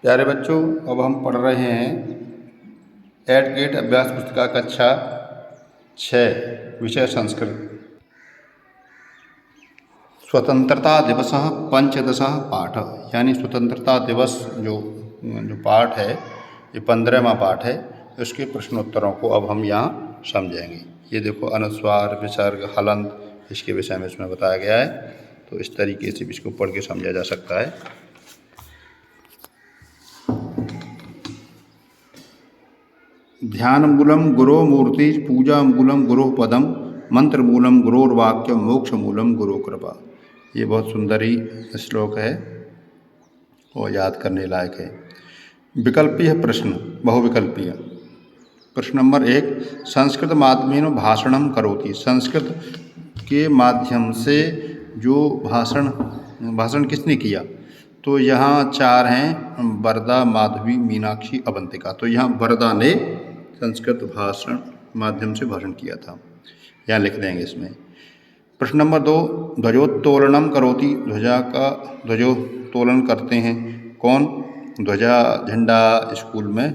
प्यारे बच्चों, अब हम पढ़ रहे हैं एड गेट अभ्यास पुस्तिका कक्षा 6 विषय संस्कृत। स्वतंत्रता दिवस पंचदश पाठ, यानी स्वतंत्रता दिवस जो पाठ है ये 15वां पाठ है। उसके प्रश्नोत्तरों को अब हम यहाँ समझेंगे। ये देखो, अनुस्वार, विसर्ग, हलंत, इसके विषय में इसमें बताया गया है। तो इस तरीके से इसको पढ़ के समझा जा सकता है। ध्यानमूलम गुरो मूर्ति, पूजामूलम गुरो पदम, मंत्रमूलम गुरोर्वाक्य, मोक्षमूलम गुरो कृपा। ये बहुत सुंदर ही श्लोक है और याद करने लायक है। विकल्पीय प्रश्न, बहुविकल्पीय। प्रश्न नंबर 1, संस्कृत माध्यमेन भाषणम करोति। संस्कृत के माध्यम से जो भाषण किसने किया? तो यहाँ 4 हैं, वरदा, माधवी, मीनाक्षी, अवंतिका। तो यहाँ वरदा ने संस्कृत भाषण माध्यम से भाषण किया था, यहाँ लिख देंगे इसमें। प्रश्न नंबर 2, ध्वजोत्तोलनम करोति। ध्वजा का ध्वजोत्तोलन करते हैं कौन? ध्वजा, झंडा स्कूल में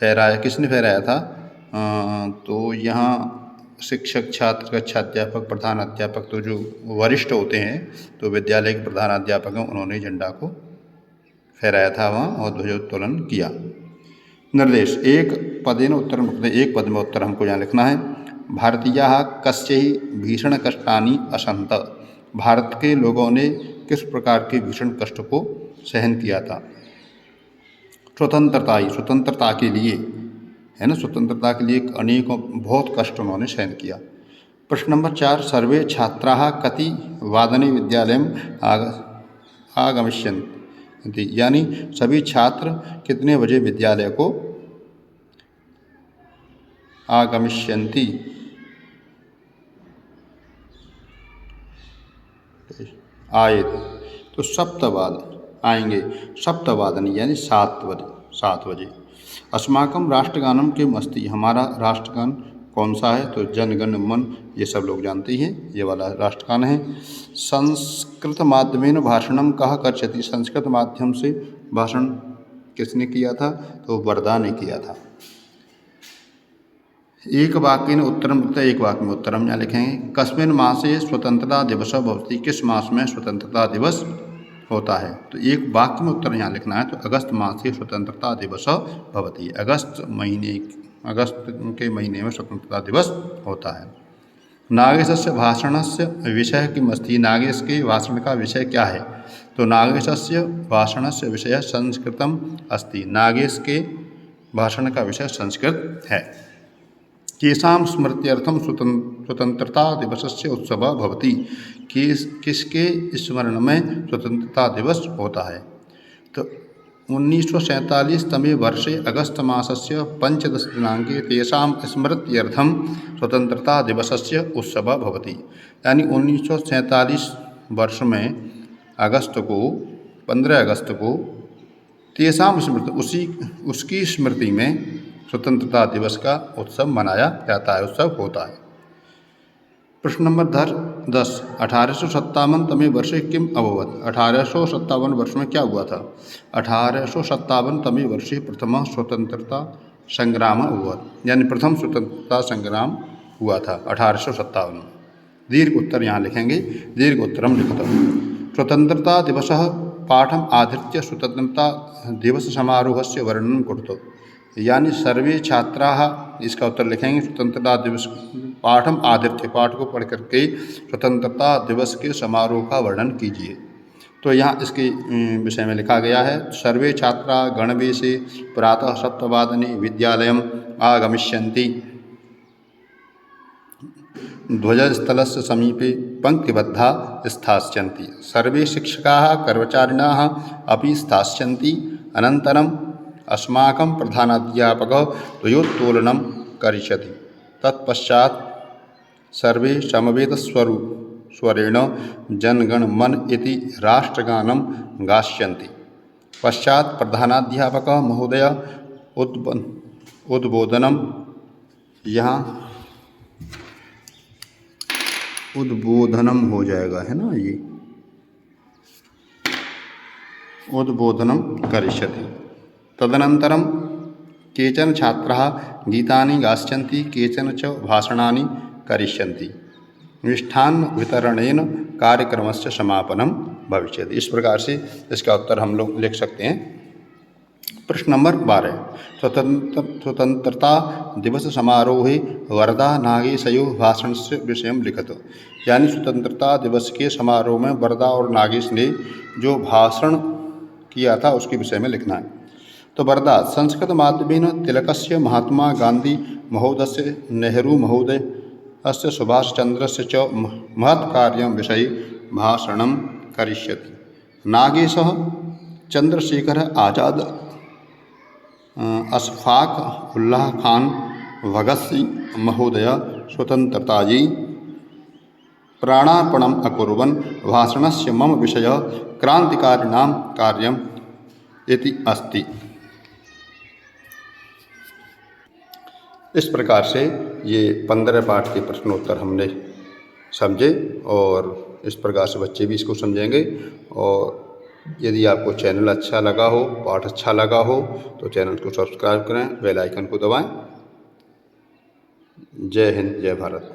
फहराया, किसने फहराया था? तो यहाँ शिक्षक, छात्र, कक्षाध्यापक, प्रधान अध्यापक, तो जो वरिष्ठ होते हैं तो विद्यालय के प्रधान अध्यापक हैं, उन्होंने झंडा को फहराया था वहाँ और ध्वजोत्तोलन किया। निर्देश, एक पदेन उत्तरम लिखते, एक पद में उत्तर हमको यहाँ लिखना है। भारतीयाः कस्य भीषण कष्टानि असंत। भारत के लोगों ने किस प्रकार के भीषण कष्ट को सहन किया था? स्वतंत्रता के लिए, है ना, स्वतंत्रता के लिए अनेकों बहुत कष्ट उन्होंने सहन किया। प्रश्न नंबर 4, सर्वे छात्राः कति वादने विद्यालयम् आगमिष्यन्ति। यानी सभी छात्र कितने बजे विद्यालय को आगमिष्यन्ति, आए? तो सप्तवाद आएंगे, सप्तवादनी यानी 7 बजे। अस्माकं राष्ट्रगानम किम अस्ति। हमारा राष्ट्रगान कौन सा है? तो जन गण मन, ये सब लोग जानते ही हैं, ये वाला राष्ट्रगान है। संस्कृत माध्यमेन भाषणम कः कर्षति। संस्कृत माध्यम से भाषण किसने किया था? तो वरदा ने किया था। एक वाक्य उत्तरम लिखता है, एक वाक्य में उत्तरम यहाँ लिखेंगे। कस्मिन् मासे स्वतंत्रता दिवस भवति। किस मास में स्वतंत्रता दिवस होता है? तो एक वाक्य में उत्तर यहाँ लिखना है। तो अगस्त मासे स्वतंत्रता दिवस भवति। अगस्त के महीने में स्वतंत्रता दिवस होता है। नागेशस्य भाषणस्य विषय किम अस्ति। नागेश के भाषण का विषय क्या है? तो नागेशस्य भाषणस्य विषय संस्कृतम अस्ति। नागेश के भाषण का विषय संस्कृत है। केषां स्मृत्यर्थम स्वतंत्रता दिवसस्य उत्सवः भवति। किसके स्मरण में स्वतंत्रता दिवस होता है? तो 1947 तमे वर्षे अगस्त मासस्य 15 दिनांके तेषां स्मृत्यर्थम स्वतंत्रता दिवसस्य उत्सवः भवति। यानी 1947 वर्ष में अगस्त को, 15 अगस्त को, तेषां स्मृति, उसकी स्मृति में स्वतंत्रता दिवस का उत्सव मनाया जाता है, उत्सव होता है। प्रश्न नंबर 10, 1857 तमे वर्षे किम अभवत्। 1857 वर्ष में क्या हुआ था? 1857 तमे वर्षे प्रथम स्वतंत्रता संग्राम हुआ, यानी प्रथम स्वतंत्रता संग्राम हुआ था 1857। दीर्घ उत्तर यहाँ लिखेंगे, दीर्घ उत्तरम लिखतम्। स्वतंत्रता दिवस पाठम आधृत्य स्वतंत्रता दिवस समारोहस्य वर्णनं कुरुतु। यानी सर्वे छात्राः, इसका उत्तर लिखेंगे, स्वतंत्रता दिवस पाठम आधृत्य, पाठ को पढ़ करके स्वतंत्रता दिवस के समारोह का वर्णन कीजिए। तो यहाँ इसके विषय में लिखा गया है। सर्वे छात्रा गणवेशे प्रातः 7 विद्यालयम् आगमिष्यन्ति। ध्वजस्थलस्य समीपे पंक्तिबद्धा स्थास्यन्ति। सर्वे शिक्षकाः कर्मचारिणाः अपि स्थास्यन्ति। अनन्तरम् अस्माकं प्रधानाध्यापकः ध्वजोत्तोलनं करिष्यति। तत्पश्चात् सर्वे समवेतस्वरेण जनगण मन इति राष्ट्रगानं गास्यन्ति। पश्चात् प्रधानाध्यापकः महोदय उद्बोधनं, यहाँ उद्बोधनम हो जाएगा, है ना, ये उद्बोधनम करिष्यति। तदनन्तरं केचन छात्राः गीतानि गास्यन्ति, केचन च भाषणानि करिष्यन्ति। मिष्टान्नवितरणेन कार्यक्रमस्य समापनं भविष्यति। इस प्रकार से इसका उत्तर हम लोग लिख सकते हैं। प्रश्न नंबर 12, स्वतंत्रता दिवस समारोहे वर्धा नागेशयोः भाषणस्य विषयं लिखतु। यानी स्वतंत्रता दिवस के समारोह में वर्धा और नागेश ने जो भाषण किया था उसके विषय में लिखना है। तो वर्धा, संस्कृत माध्यमेन तिलकस्य, महात्मा गांधी महोदयस्य, नेहरू महोदयस्य, सुभाषचन्द्रस्य च महत्कार्यं विषये भाषणं करिष्यति। नागेशः चंद्रशेखर आजाद, अशफाक उल्लाह खान, भगत सिंह महोदय स्वतंत्रतायै प्राणार्पणम् अकुर्वन्। भाषणस्य मम विषयः क्रान्तिकारिणां कार्यम् इति अस्ति। इस प्रकार से ये 15 पाठ के प्रश्नोत्तर हमने समझे और इस प्रकार से बच्चे भी इसको समझेंगे। और यदि आपको चैनल अच्छा लगा हो, पाठ अच्छा लगा हो तो चैनल को सब्सक्राइब करें, बेल आइकन को दबाएं। जय हिंद, जय भारत।